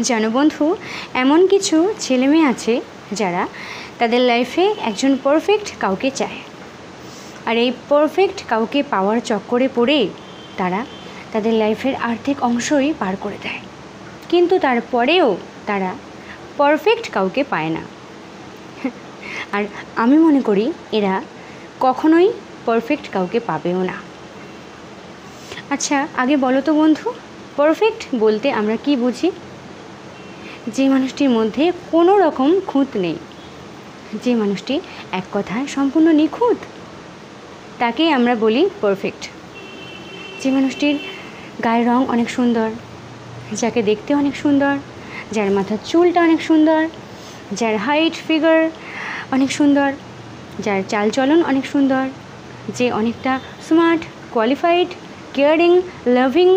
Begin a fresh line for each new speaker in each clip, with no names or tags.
জানো বন্ধু, এমন কিছু ছেলেমেয়ে আছে যারা তাদের লাইফে একজন পারফেক্ট কাউকে চায়, আর এই পারফেক্ট কাউকে পাওয়ার চক্করে পড়ে তারা তাদের লাইফের অর্ধেক অংশই পার করে দেয়, কিন্তু তারপরেও তারা পারফেক্ট কাউকে পায় না। আর আমি মনে করি এরা কখনোই পারফেক্ট কাউকে পাবেও না। আচ্ছা, আগে বলো তো বন্ধু, পারফেক্ট বলতে আমরা কি বুঝি? যে মানুষটির মধ্যে কোনো রকম খুঁত নেই, যে মানুষটি এক কথায় সম্পূর্ণ নিখুঁত, তাকেই আমরা বলি পারফেক্ট। যে মানুষটির গায়ের রং অনেক সুন্দর, যাকে দেখতে অনেক সুন্দর, যার মাথার চুলটা অনেক সুন্দর, যার হাইট ফিগার অনেক সুন্দর, যার চালচলন অনেক সুন্দর, যে অনেকটা স্মার্ট, কোয়ালিফাইড, কেয়ারিং, লাভিং,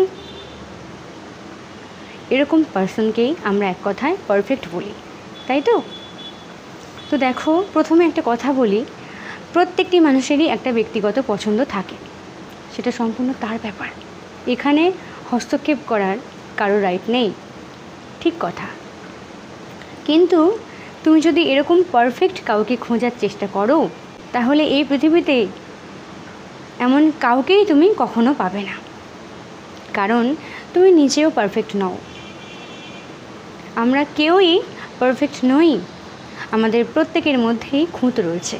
এরকম পার্সনকেই আমরা এক কথায় পারফেক্ট বলি, তাই তো? তো দেখো, প্রথমে একটা কথা বলি, প্রত্যেকটি মানুষেরই একটা ব্যক্তিগত পছন্দ থাকে, সেটা সম্পূর্ণ তার ব্যাপার, এখানে হস্তক্ষেপ করার কারো রাইট নেই, ঠিক কথা। কিন্তু তুমি যদি এরকম পারফেক্ট কাউকে খোঁজার চেষ্টা করো, তাহলে এই পৃথিবীতে এমন কাউকেই তুমি কখনো পাবে না, কারণ তুমি নিজেও পারফেক্ট নও। আমরা কেউই পারফেক্ট নই, আমাদের প্রত্যেকের মধ্যেই খুঁত রয়েছে।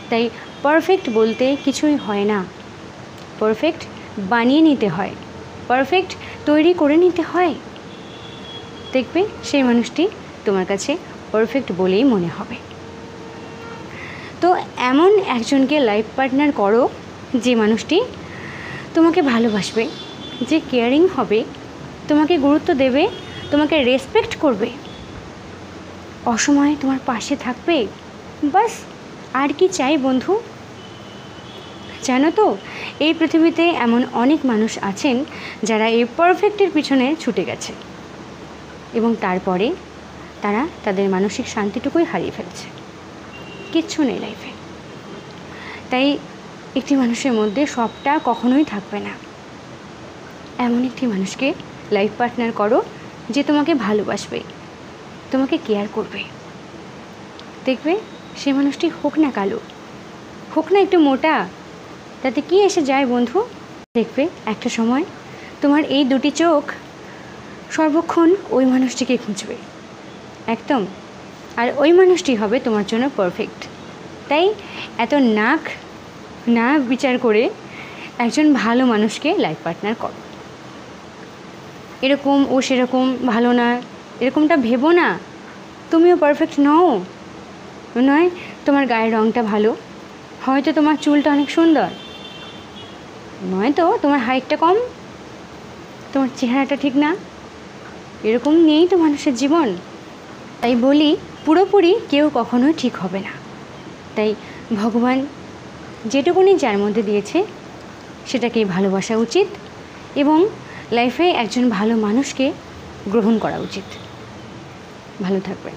তাই পারফেক্ট বলতে কিছুই হয় না, পারফেক্ট বানিয়ে নিতে হয়, পারফেক্ট তৈরি করে নিতে হয়। দেখবে সেই মানুষটি তোমার কাছে পারফেক্ট বলেই মনে হবে। তো এমন একজনকে লাইফ পার্টনার করো যে মানুষটি তোমাকে ভালোবাসবে, যে কেয়ারিং হবে, তোমাকে গুরুত্ব দেবে, তোমাকে রেসপেক্ট করবে, অসময়ে তোমার পাশে থাকবে। বাস, আর কি চাই বন্ধু? জানো তো, এই পৃথিবীতে এমন অনেক মানুষ আছেন যারা এই পারফেক্টের পিছনে ছুটে গেছে এবং তারপরে তারা তাদের মানসিক শান্তিটুকুই হারিয়ে ফেলছে, কিচ্ছু নেই লাইফে। তাই একটি মানুষের মধ্যে সবটা কখনোই থাকবে না। এমন একটি মানুষকে লাইফ পার্টনার করো যে তোমাকে ভালোবাসবে, তোমাকে কেয়ার করবে। দেখবে সে মানুষটি হোক না কালো, হোক না একটু মোটা, তাতে কি এসে যায় বন্ধু? দেখবে একটা সময় তোমার এই দুটি চোখ সর্বক্ষণ ওই মানুষটিকে খুঁজবে, একদম, আর ওই মানুষটি হবে তোমার জন্য পারফেক্ট। তাই এত নাক না বিচার করে একজন ভালো মানুষকে লাইফ পার্টনার করো। এরকম ও সেরকম ভালো না, এরকমটা ভেবো না। তুমিও পারফেক্ট নও, নয় তোমার গায়ের রঙটা ভালো, হয়তো তোমার চুলটা অনেক সুন্দর, নয়তো তোমার হাইটটা কম, তোমার চেহারাটা ঠিক না, এরকম নেই তো মানুষের জীবন। তাই বলি, পুরোপুরি কেউ কখনোই ঠিক হবে না। তাই ভগবান যেটুকুনি যার মধ্যে দিয়েছে সেটাকেই ভালোবাসা উচিত এবং লাইফে একজন ভালো মানুষকে গ্রহণ করা উচিত। ভালো থাকবেন।